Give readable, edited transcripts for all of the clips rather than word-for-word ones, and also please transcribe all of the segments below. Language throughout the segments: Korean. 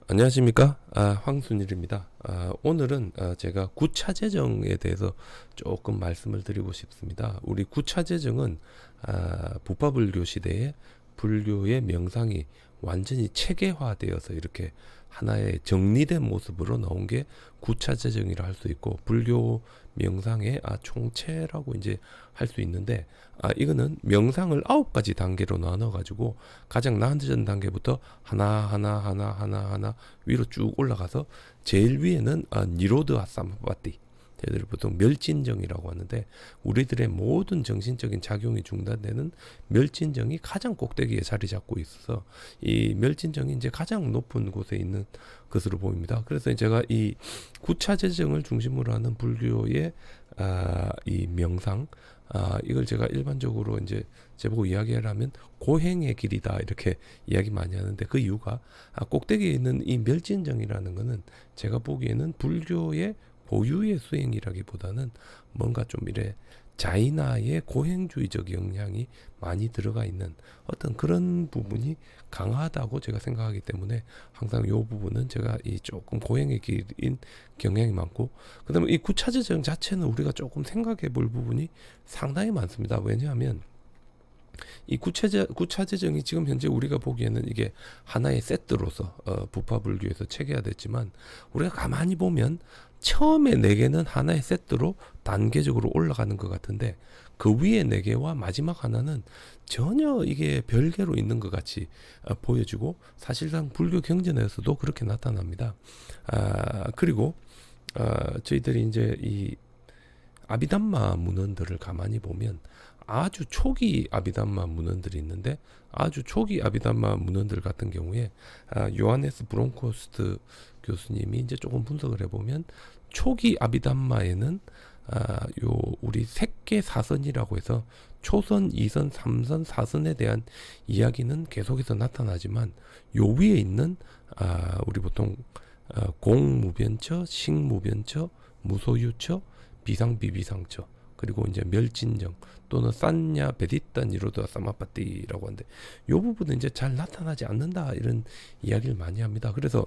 안녕하십니까? 황순일입니다. 오늘은 제가 구차재정에 대해서 조금 말씀을 드리고 싶습니다. 우리 구차재정은 부파불교 시대에 불교의 명상이 완전히 체계화되어서 이렇게 하나의 정리된 모습으로 나온 게 구차재정이라 할 수 있고, 불교 명상의 총체라고 이제 할 수 있는데, 이거는 명상을 9가지 단계로 나눠 가지고 가장 낮은 단계부터 하나 위로 쭉 올라가서, 제일 위에는 니로드아 사마바티, 저희들이 보통 멸진정이라고 하는데, 우리들의 모든 정신적인 작용이 중단되는 멸진정이 가장 꼭대기에 자리 잡고 있어서, 이 멸진정이 이제 가장 높은 곳에 있는 것으로 보입니다. 그래서 제가 이 구차재정을 중심으로 하는 불교의 이 명상, 이걸 제가 일반적으로 이제 제보고 이야기를 하면 고행의 길이다, 이렇게 이야기 많이 하는데, 그 이유가 꼭대기에 있는 이 멸진정이라는 거는 제가 보기에는 불교의 고유의 수행이라기보다는 뭔가 좀 이래 자이나의 고행주의적 영향이 많이 들어가 있는 어떤 그런 부분이 강하다고 제가 생각하기 때문에, 항상 이 부분은 제가 이 조금 고행의 길인 경향이 많고, 그 다음에 이 구차재정 자체는 우리가 조금 생각해 볼 부분이 상당히 많습니다. 왜냐하면 이 구차재정이 지금 현재 우리가 보기에는 이게 하나의 세트로서 부파불교에서 체계화됐지만, 우리가 가만히 보면 처음에 4개는 하나의 세트로 단계적으로 올라가는 것 같은데, 그 위에 4개와 마지막 하나는 전혀 이게 별개로 있는 것 같이 보여지고, 사실상 불교 경전에서도 그렇게 나타납니다. 그리고 저희들이 이제 이 아비담마 문헌들을 가만히 보면 아주 초기 아비담마 문헌들이 있는데, 아주 초기 아비담마 문헌들 같은 경우에 요하네스 브론코스트 교수님이 이제 조금 분석을 해보면, 초기 아비담마에는 요 우리 색계 사선이라고 해서 초선, 2선, 3선, 4선에 대한 이야기는 계속해서 나타나지만, 요 위에 있는 우리 보통 공무변처, 식무변처, 무소유처, 비상비비상처, 그리고 이제 멸진정 또는 산냐 베디타 니로드아 사마파티라고 하는데, 요 부분은 이제 잘 나타나지 않는다, 이런 이야기를 많이 합니다. 그래서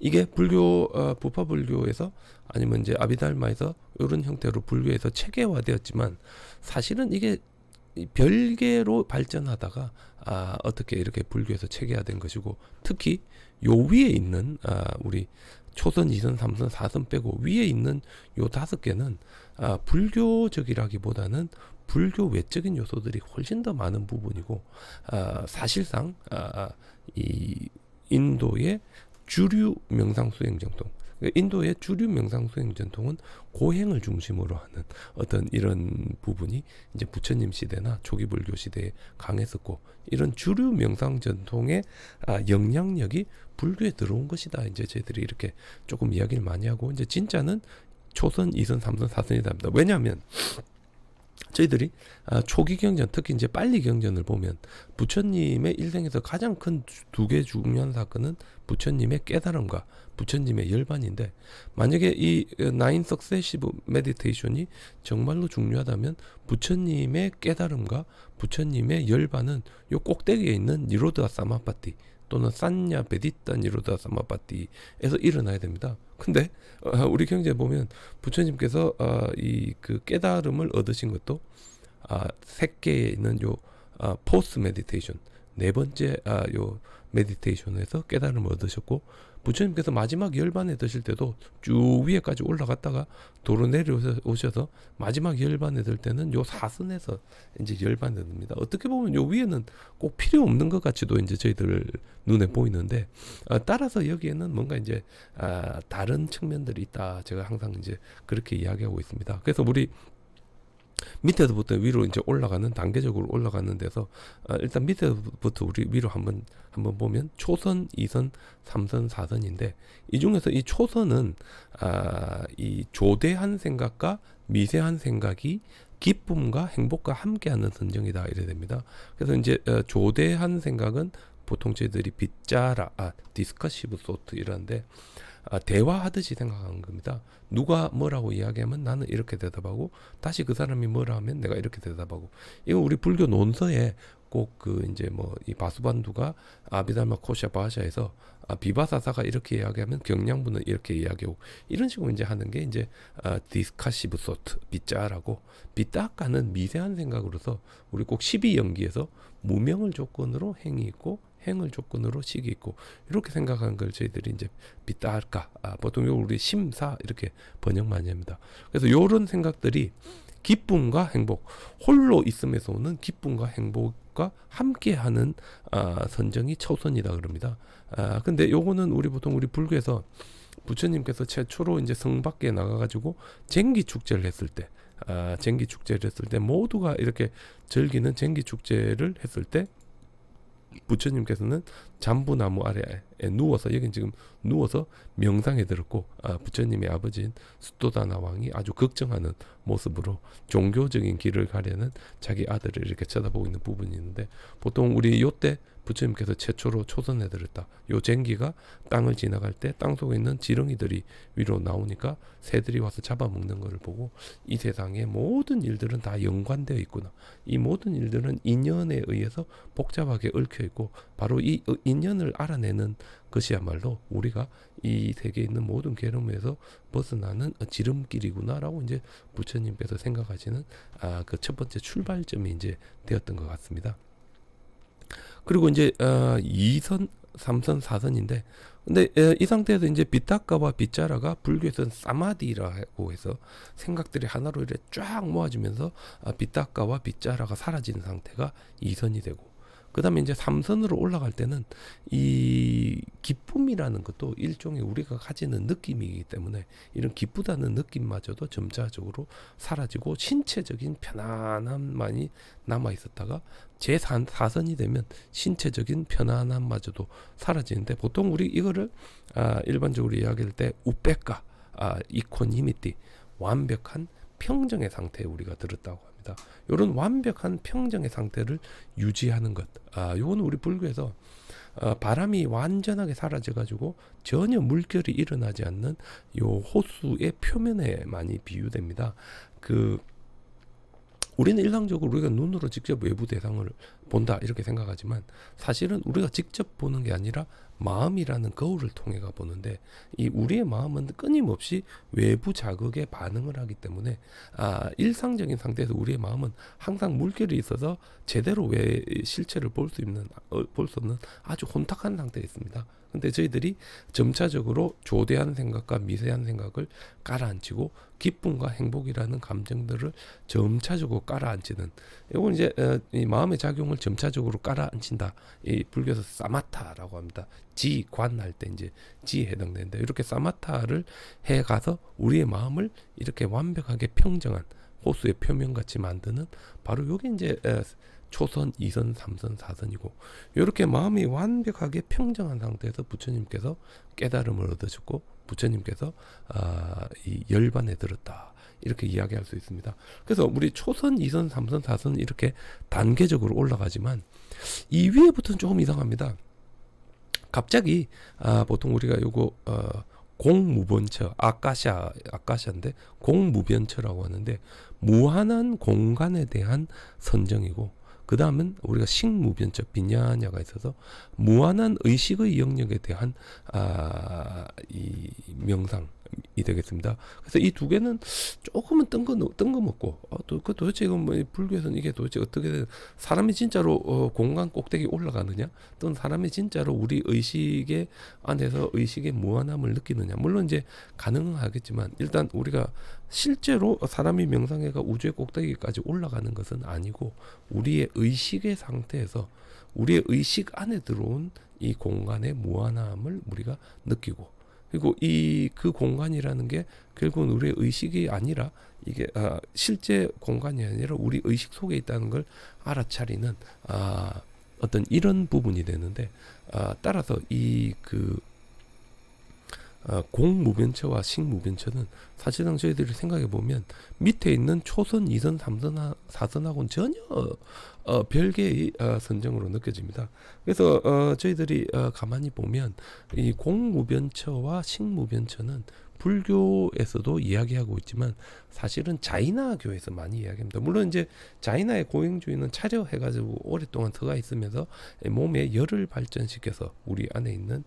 이게 불교 부파불교에서 아니면 이제 아비달마에서 이런 형태로 불교에서 체계화되었지만, 사실은 이게 별개로 발전하다가 어떻게 이렇게 불교에서 체계화된 것이고, 특히 요 위에 있는 우리 초선, 2선, 3선, 4선 빼고 위에 있는 요 5개는 불교적이라기보다는 불교 외적인 요소들이 훨씬 더 많은 부분이고, 사실상 이 인도의 주류 명상 수행 전통, 인도의 주류 명상 수행 전통은 고행을 중심으로 하는 어떤 이런 부분이 이제 부처님 시대나 초기 불교 시대에 강했었고, 이런 주류 명상 전통의 영향력이 불교에 들어온 것이다, 이제 저희들이 이렇게 조금 이야기를 많이 하고, 이제 진짜는 초선, 2선, 3선, 4선이 답니다. 왜냐하면 저희들이 초기 경전, 특히 이제 빨리 경전을 보면 부처님의 일생에서 가장 큰 2개 중요한 사건은 부처님의 깨달음과 부처님의 열반인데, 만약에 이 나인 석세시브 메디테이션이 정말로 중요하다면 부처님의 깨달음과 부처님의 열반은 요 꼭대기에 있는 니로드아 사마파티 또는 산냐 베디타 니로드아 사마파티에서 일어나야 됩니다. 근데 우리 경제에 보면 부처님께서 이 그 깨달음을 얻으신 것도 색계에 있는 요 포스트 메디테이션, 4번째 요 메디테이션에서 깨달음을 얻으셨고, 부처님께서 마지막 열반에 드실 때도 쭉 위에까지 올라갔다가 도로 내려오셔서 마지막 열반에 들 때는 요 사선에서 이제 열반에 듭니다. 어떻게 보면 요 위에는 꼭 필요 없는 것 같이도 이제 저희들 눈에 보이는데, 따라서 여기에는 뭔가 이제 다른 측면들이 있다, 제가 항상 이제 그렇게 이야기하고 있습니다. 그래서 우리 밑에서부터 위로 이제 올라가는, 단계적으로 올라가는 데서 일단 밑에부터 우리 위로 한번 보면 초선, 2선, 3선, 4선인데, 이 중에서 이 초선은 이 조대한 생각과 미세한 생각이 기쁨과 행복과 함께하는 선정이다, 이래 됩니다. 그래서 이제 조대한 생각은 보통 저희들이 빗자라, 디스커시브 소트 이런데, 대화하듯이 생각하는 겁니다. 누가 뭐라고 이야기하면 나는 이렇게 대답하고, 다시 그 사람이 뭐라 하면 내가 이렇게 대답하고, 이거 우리 불교 논서에 꼭 그 이제 뭐 이 바수반두가 아비달마 코샤 바샤에서 비바사사가 이렇게 이야기하면 경량부는 이렇게 이야기하고 이런 식으로 이제 하는 게 이제 디스카시브 소트 비자라고 비따까는 미세한 생각으로서 우리 꼭 12연기에서 무명을 조건으로 행이 있고 행을 조건으로 식이 있고 이렇게 생각하는 걸 저희들이 이제 비따할까 보통 요 우리 심사 이렇게 번역 많이 합니다. 그래서 요런 생각들이 기쁨과 행복 홀로 있음에서 오는 기쁨과 행복과 함께하는 선정이 초선이다 그럽니다. 근데 요거는 우리 보통 우리 불교에서 부처님께서 최초로 이제 성 밖에 나가가지고 쟁기 축제를 했을 때, 쟁기 축제를 했을 때 모두가 이렇게 즐기는 쟁기 축제를 했을 때 부처님께서는 잠부나무 아래에 누워서 여긴 지금 누워서 명상에 들었고 부처님의 아버지인 수도다나 왕이 아주 걱정하는 모습으로 종교적인 길을 가려는 자기 아들을 이렇게 쳐다보고 있는 부분이 있는데 보통 우리 요때 부처님께서 최초로 초선에 들었다. 요 쟁기가 땅을 지나갈 때 땅속에 있는 지렁이들이 위로 나오니까 새들이 와서 잡아먹는 것을 보고 이 세상의 모든 일들은 다 연관되어 있구나. 이 모든 일들은 인연에 의해서 복잡하게 얽혀 있고 바로 이 인연을 알아내는 것이야말로 우리가 이 세계에 있는 모든 괴로움에서 벗어나는 지름길이구나라고 이제 부처님께서 생각하시는 그 첫 번째 출발점이 이제 되었던 것 같습니다. 그리고 이제 2선, 3선, 4선인데 근데 이 상태에서 이제 비타카와 빗자라가 불교에서는 사마디라고 해서 생각들이 하나로 이렇게 쫙 모아지면서 비타카와 빗자라가 사라지는 상태가 2선이 되고 그 다음에 이제 3선으로 올라갈 때는 이 기쁨이라는 것도 일종의 우리가 가지는 느낌이기 때문에 이런 기쁘다는 느낌마저도 점차적으로 사라지고 신체적인 편안함만이 남아 있었다가 제4선이 되면 신체적인 편안함마저도 사라지는데 보통 우리 이거를 일반적으로 이야기할 때 우백가 이코니미티 완벽한 평정의 상태에 우리가 들었다고 합니다. 이런 완벽한 평정의 상태를 유지하는 것. 요거는 우리 불교에서 바람이 완전하게 사라져가지고 전혀 물결이 일어나지 않는 요 호수의 표면에 많이 비유됩니다. 우리는 일상적으로 우리가 눈으로 직접 외부 대상을 본다 이렇게 생각하지만 사실은 우리가 직접 보는 게 아니라 마음이라는 거울을 통해가 보는데 이 우리의 마음은 끊임없이 외부 자극에 반응을 하기 때문에 일상적인 상태에서 우리의 마음은 항상 물결이 있어서 제대로 실체를 볼 수 없는 아주 혼탁한 상태에 있습니다. 근데 저희들이 점차적으로 조대한 생각과 미세한 생각을 깔아앉히고 기쁨과 행복이라는 감정들을 점차적으로 깔아앉히는 이건 이제 이 마음의 작용을 점차적으로 깔아앉힌다. 이 불교에서 사마타라고 합니다. 지관할 때 이제 지에 해당되는데 이렇게 사마타를 해가서 우리의 마음을 이렇게 완벽하게 평정한 호수의 표면같이 만드는 바로 요게 이제 초선, 2선, 3선, 4선이고 이렇게 마음이 완벽하게 평정한 상태에서 부처님께서 깨달음을 얻으셨고 부처님께서 이 열반에 들었다 이렇게 이야기할 수 있습니다. 그래서 우리 초선, 2선, 3선, 4선 이렇게 단계적으로 올라가지만 이 위에부터는 조금 이상합니다. 갑자기 보통 우리가 요거 공무변처 아까샤인데 공무변처라고 하는데 무한한 공간에 대한 선정이고 그 다음은 우리가 식무변처 빈야냐가 있어서 무한한 의식의 영역에 대한 이 명상이 되겠습니다. 그래서 이 두 개는 조금은 뜬금없고 도대체 이건 뭐 불교에서는 이게 도대체 어떻게 사람이 진짜로 공간 꼭대기 올라가느냐 또는 사람이 진짜로 우리 의식의 안에서 의식의 무한함을 느끼느냐 물론 이제 가능하겠지만 일단 우리가 실제로 사람이 명상해가 우주의 꼭대기까지 올라가는 것은 아니고 우리의 의식의 상태에서 우리의 의식 안에 들어온 이 공간의 무한함을 우리가 느끼고 그리고 그 공간이라는 게 결국은 우리의 의식이 아니라 이게 실제 공간이 아니라 우리 의식 속에 있다는 걸 알아차리는 어떤 이런 부분이 되는데 따라서 공무변처와 식무변처는 사실상 저희들이 생각해 보면 밑에 있는 초선, 2선, 3선, 4선하고는 전혀 별개의 선정으로 느껴집니다. 그래서 저희들이 가만히 보면 이 공무변처와 식무변처는 불교에서도 이야기하고 있지만 사실은 자이나교에서 많이 이야기합니다. 물론 이제 자이나의 고행주의는 차려해가지고 오랫동안 들어가 있으면서 몸에 열을 발전시켜서 우리 안에 있는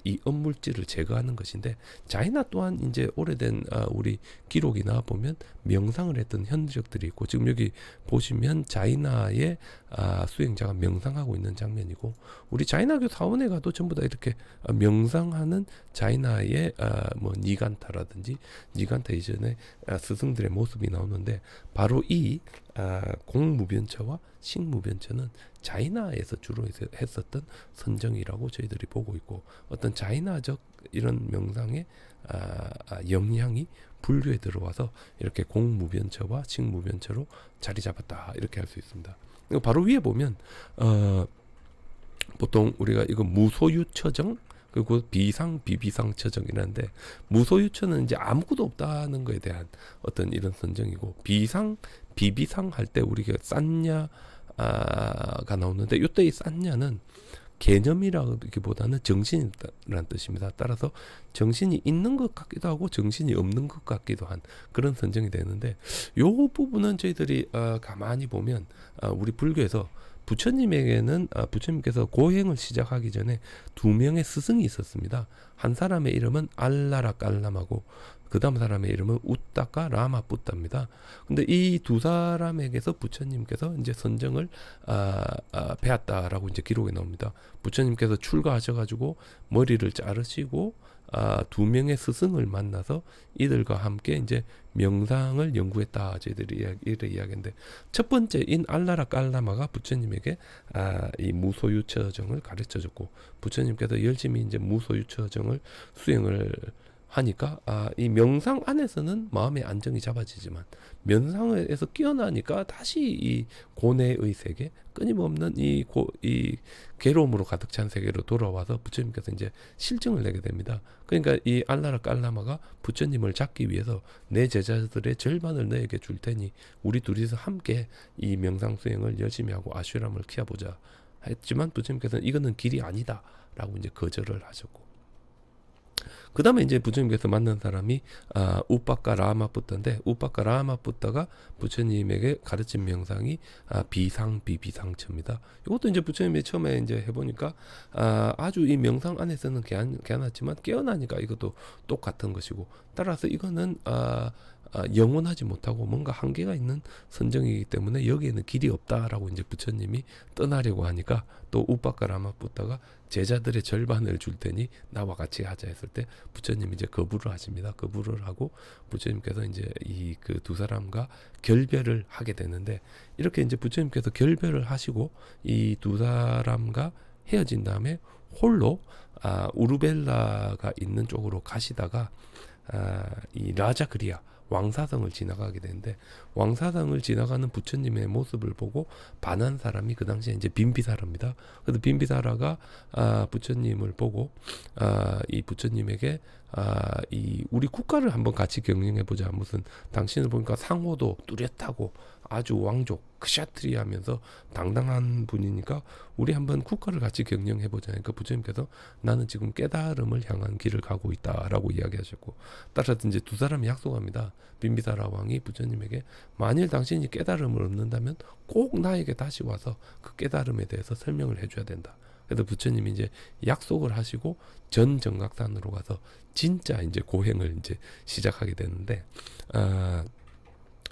이 음물질을 제거하는 것인데, 자이나 또한 이제 오래된 우리 기록이나 보면 명상을 했던 현적들이 있고, 지금 여기 보시면 자이나의 수행자가 명상하고 있는 장면이고, 우리 자이나교 사원에 가도 전부 다 이렇게 명상하는 자이나의 뭐 니간타라든지 니간타 이전에 스승들의 모습이 나오는데, 바로 이 공무변처와 식무변처는 자이나에서 주로 했었던 선정이라고 저희들이 보고 있고, 어떤 자이나적 이런 명상의 영향이 불교에 들어와서 이렇게 공무변처와 식무변처로 자리 잡았다, 이렇게 할 수 있습니다. 바로 위에 보면 보통 우리가 이거 무소유처정 그리고 비상 비비상 처정이라는데, 무소유처는 이제 아무것도 없다는 것에 대한 어떤 이런 선정이고, 비상 비비상 할 때 우리가 싼냐가 나오는데, 이때 이 싼냐는 개념이라기보다는 정신이라는 뜻입니다. 따라서 정신이 있는 것 같기도 하고 정신이 없는 것 같기도 한 그런 선정이 되는데, 요 부분은 저희들이 가만히 보면 우리 불교에서 부처님에게는 부처님께서 고행을 시작하기 전에 두 명의 스승이 있었습니다. 한 사람의 이름은 알라라 깔람하고 그 다음 사람의 이름은 우따까 라마뿌따입니다. 근데 이 두 사람에게서 부처님께서 이제 선정을 배웠다라고 이제 기록에 나옵니다. 부처님께서 출가하셔가지고 머리를 자르시고 두 명의 스승을 만나서 이들과 함께 이제 명상을 연구했다, 저희들이 이야기인데, 첫 번째인 알라라 깔라마가 부처님에게 이 무소유처정을 가르쳐줬고, 부처님께서 열심히 이제 무소유처정을 수행을 하니까 이 명상 안에서는 마음의 안정이 잡아지지만 명상에서 깨어나니까 다시 이 고뇌의 세계, 끊임없는 이 괴로움으로 가득 찬 세계로 돌아와서 부처님께서 이제 실증을 내게 됩니다. 그러니까 이 알라라 깔라마가 부처님을 잡기 위해서 내 제자들의 절반을 너에게 줄 테니 우리 둘이서 함께 이 명상 수행을 열심히 하고 아슈람을 키워보자 했지만, 부처님께서는 이거는 길이 아니다 라고 이제 거절을 하셨고, 그 다음에 이제 부처님께서 만난 사람이 우빠까 라마뿌따인데, 우빠까 라마뿌따가 부처님에게 가르친 명상이 비상 비비상처입니다. 이것도 이제 부처님이 처음에 이제 해보니까 아주 이 명상 안에서는 괜찮았지만 깨어나니까 이것도 똑같은 것이고, 따라서 이거는 영원하지 못하고 뭔가 한계가 있는 선정이기 때문에 여기에는 길이 없다라고 이제 부처님이 떠나려고 하니까, 또 우빠까 라마뿌따가 제자들의 절반을 줄 테니 나와 같이 하자 했을 때 부처님이 이제 거부를 하십니다. 거부를 하고 부처님께서 이제 이 그 두 사람과 결별을 하게 되는데, 이렇게 이제 부처님께서 결별을 하시고 이 두 사람과 헤어진 다음에 홀로 우르벨라가 있는 쪽으로 가시다가 이 라자그리아 왕사성을 지나가게 되는데, 왕사성을 지나가는 부처님의 모습을 보고 반한 사람이 그 당시에 이제 빈비사라입니다. 그래서 빈비사라가 부처님을 보고 이 부처님에게 이 우리 국가를 한번 같이 경영해 보자. 무슨 당신을 보니까 상호도 뚜렷하고 아주 왕족 크샤트리하면서 당당한 분이니까 우리 한번 국가를 같이 경영해 보자. 그러니까 부처님께서 나는 지금 깨달음을 향한 길을 가고 있다라고 이야기하셨고, 따라서 이제 두 사람이 약속합니다. 빈비사라 왕이 부처님에게 만일 당신이 깨달음을 얻는다면 꼭 나에게 다시 와서 그 깨달음에 대해서 설명을 해줘야 된다. 그래서 부처님이 이제 약속을 하시고 전정각산으로 가서 진짜 이제 고행을 이제 시작하게 되는데,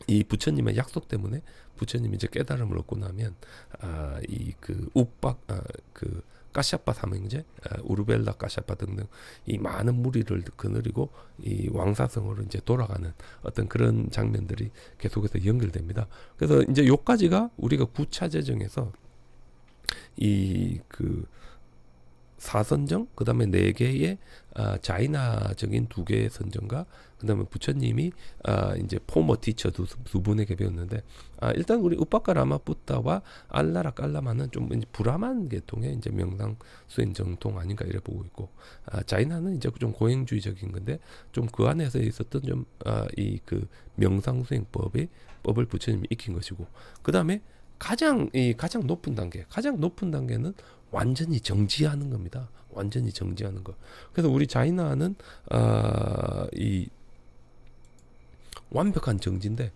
이 부처님의 약속 때문에 부처님이 이제 깨달음을 얻고 나면 이 그 우박 그 까샤파 삼형제, 우르벨라 까샤파 등등 이 많은 무리를 거느리고 이 왕사성으로 이제 돌아가는 어떤 그런 장면들이 계속해서 연결됩니다. 그래서 이제 요까지가 우리가 구차재정에서 이 그 사선정, 그 다음에 4개의 자이나적인 2개의 선정과 그 다음에 부처님이 이제 포머 티처 두 분에게 배웠는데, 일단 우리 우빠까 라마뿌따와 알라라 깔라마는 좀 불암한 계통의 이제 명상 수행 정통 아닌가 이래 보고 있고, 자이나는 이제 좀 고행주의적인 건데 좀 그 안에서 있었던 좀 이 그 명상 수행법을 부처님이 익힌 것이고, 그 다음에 가장 높은 단계는 완전히 정지하는 겁니다. 완전히 정지하는 거. 그래서 우리 자이나는 이 완벽한 정지인데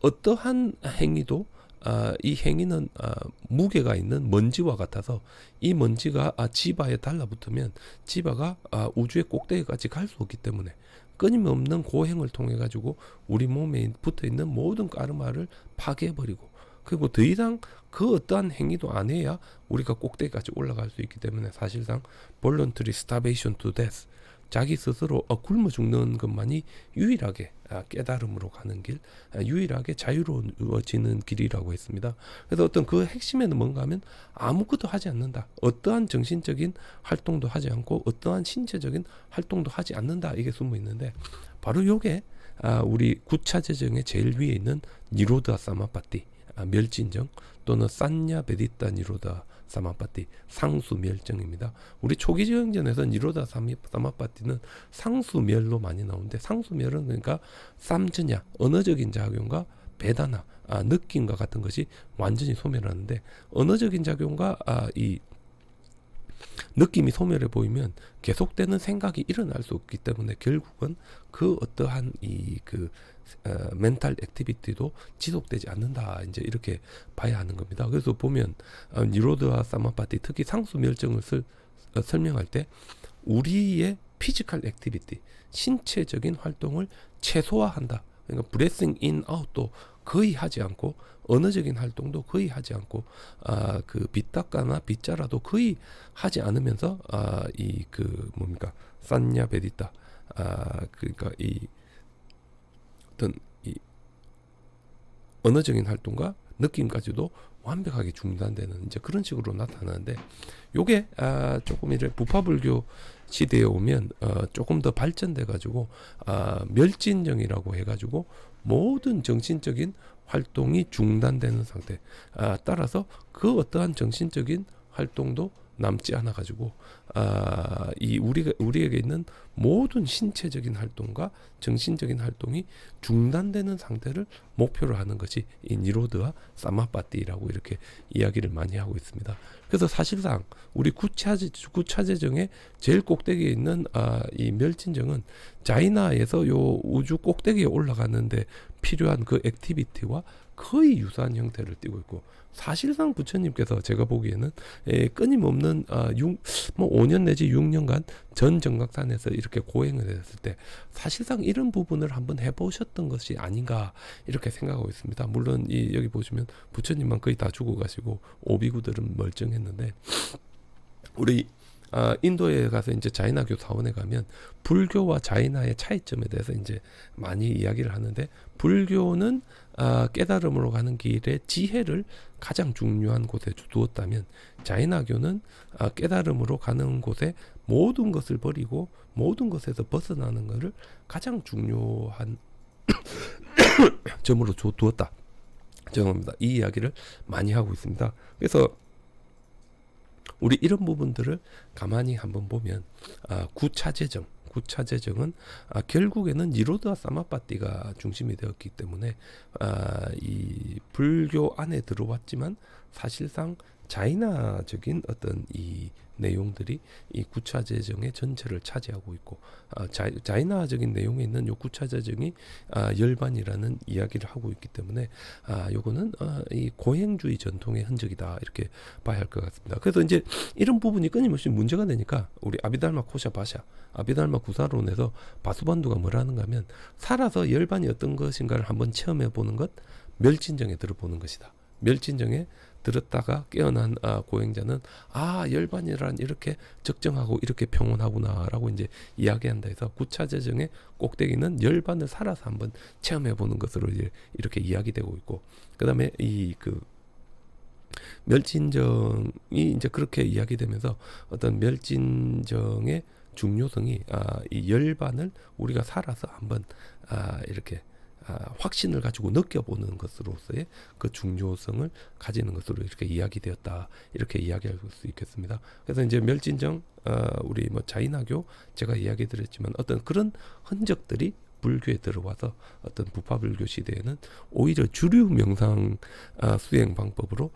어떠한 행위도 이 행위는 무게가 있는 먼지와 같아서 이 먼지가 지바에 달라붙으면 지바가 우주의 꼭대기까지 갈 수 없기 때문에 끊임없는 고행을 통해 가지고 우리 몸에 붙어 있는 모든 까르마를 파괴해버리고 그리고 더 이상 그 어떠한 행위도 안 해야 우리가 꼭대기까지 올라갈 수 있기 때문에 사실상 voluntary starvation to death, 자기 스스로 굶어 죽는 것만이 유일하게 깨달음으로 가는 길, 유일하게 자유로워지는 길이라고 했습니다. 그래서 어떤 그 핵심에는 뭔가 하면 아무것도 하지 않는다. 어떠한 정신적인 활동도 하지 않고 어떠한 신체적인 활동도 하지 않는다. 이게 숨어 있는데 바로 요게 우리 구차재정의 제일 위에 있는 니로드아 사마파티, 멸진정 또는 산냐 베디타 니로다 사마파티, 상수멸정입니다. 우리 초기정전에서 니로다 사마파티는 상수멸로 많이 나오는데 상수멸은 그러니까 쌈즈냐 언어적인 작용과 배다나 느낌과 같은 것이 완전히 소멸하는데 언어적인 작용과 이 느낌이 소멸해 보이면 계속되는 생각이 일어날 수 없기 때문에 결국은 그 어떠한 멘탈 액티비티도 지속되지 않는다. 이제 이렇게 봐야 하는 겁니다. 그래서 보면 니로드와 사마파티 특히 상수멸정을 설명할 때 우리의 피지컬 액티비티, 신체적인 활동을 최소화한다. 그러니까 브레싱 인 아웃도 거의 하지 않고 언어적인 활동도 거의 하지 않고 그 빗닦아나 빗자라도 거의 하지 않으면서 뭡니까 산냐 베디타 그러니까 이 어떤 이 언어적인 활동과 느낌까지도 완벽하게 중단되는 이제 그런 식으로 나타나는데 요게 조금 이제 부파불교 시대에 오면 조금 더 발전돼 가지고 멸진정이라고 해 가지고 모든 정신적인 활동이 중단되는 상태. 따라서 그 어떠한 정신적인 활동도 남지 않아 가지고 이 우리에게 있는 모든 신체적인 활동과 정신적인 활동이 중단되는 상태를 목표로 하는 것이 이 니로드와 사마파티라고 이렇게 이야기를 많이 하고 있습니다. 그래서 사실상 우리 구차재정의 제일 꼭대기에 있는 이 멸진정은 자이나에서 요 우주 꼭대기에 올라가는데 필요한 그 액티비티와 거의 유사한 형태를 띠고 있고 사실상 부처님께서 제가 보기에는 끊임없는 5년 내지 6년간 전 정각산에서 이렇게 고행을 했을 때 사실상 이런 부분을 한번 해보셨던 것이 아닌가 이렇게 생각하고 있습니다. 물론 여기 보시면 부처님만 거의 다 죽어가시고 오비구들은 멀쩡했는데 우리 인도에 가서 이제 자이나교 사원에 가면 불교와 자이나의 차이점에 대해서 이제 많이 이야기를 하는데 불교는 깨달음으로 가는 길에 지혜를 가장 중요한 곳에 두었다면 자이나교는 깨달음으로 가는 곳에 모든 것을 버리고 모든 것에서 벗어나는 것을 가장 중요한 점으로 두었다. 정합니다. 이 이야기를 많이 하고 있습니다. 그래서 우리 이런 부분들을 가만히 한번 보면 구차재정은 결국에는 니로드와 사마파티가 중심이 되었기 때문에 이 불교 안에 들어왔지만 사실상 자이나적인 어떤 이 내용들이 이 구차재정의 전체를 차지하고 있고 자이나적인 내용에 있는 요 구차재정이 열반이라는 이야기를 하고 있기 때문에 요거는 이 고행주의 전통의 흔적이다 이렇게 봐야 할 것 같습니다. 그래서 이제 이런 부분이 끊임없이 문제가 되니까 우리 아비달마 코샤 바샤 아비달마 구사론에서 바수반두가 뭐라는가 하면 살아서 열반이 어떤 것인가를 한번 체험해 보는 것 멸진정에 들어보는 것이다. 멸진정에 들었다가 깨어난 고행자는 열반이란 이렇게 적정하고 이렇게 평온하구나라고 이제 이야기한다 해서 구차재정의 꼭대기는 열반을 살아서 한번 체험해보는 것으로 이렇게 이야기되고 있고 그다음에 멸진정이 이제 그렇게 이야기되면서 어떤 멸진정의 중요성이 이 열반을 우리가 살아서 한번 이렇게 확신을 가지고 느껴보는 것으로서의 그 중요성을 가지는 것으로 이렇게 이야기되었다 이렇게 이야기할 수 있겠습니다. 그래서 이제 멸진정 우리 자이나교 제가 이야기 드렸지만 어떤 그런 흔적들이 불교에 들어와서 어떤 부파불교 시대에는 오히려 주류 명상 수행 방법으로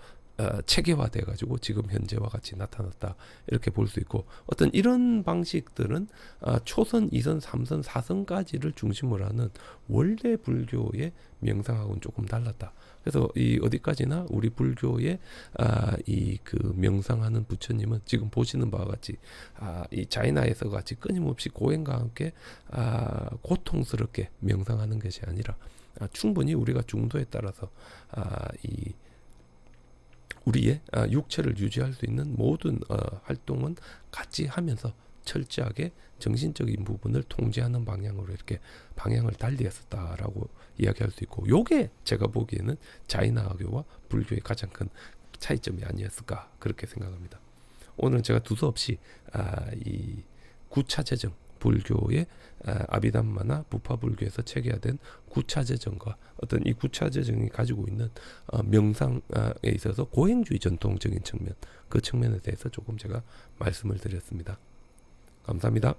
체계화돼 가지고 지금 현재와 같이 나타났다 이렇게 볼 수 있고, 어떤 이런 방식들은 초선, 2선, 3선, 4선까지를 중심으로 하는 원래 불교의 명상하고는 조금 달랐다. 그래서 이 어디까지나 우리 불교의 이 그 명상하는 부처님은 지금 보시는 바와 같이 이 자이나에서 같이 끊임없이 고행과 함께 고통스럽게 명상하는 것이 아니라 충분히 우리가 중도에 따라서 이 우리의 육체를 유지할 수 있는 모든 활동은 같이 하면서 철저하게 정신적인 부분을 통제하는 방향으로 이렇게 방향을 달리했었다라고 이야기할 수 있고, 요게 제가 보기에는 자이나교와 불교의 가장 큰 차이점이 아니었을까 그렇게 생각합니다. 오늘은 제가 두서없이 이 구차재정, 불교의 아비담마나 부파불교에서 체계화된 구차재정과 어떤 이 구차재정이 가지고 있는 명상에 있어서 고행주의 전통적인 측면, 그 측면에 대해서 조금 제가 말씀을 드렸습니다. 감사합니다.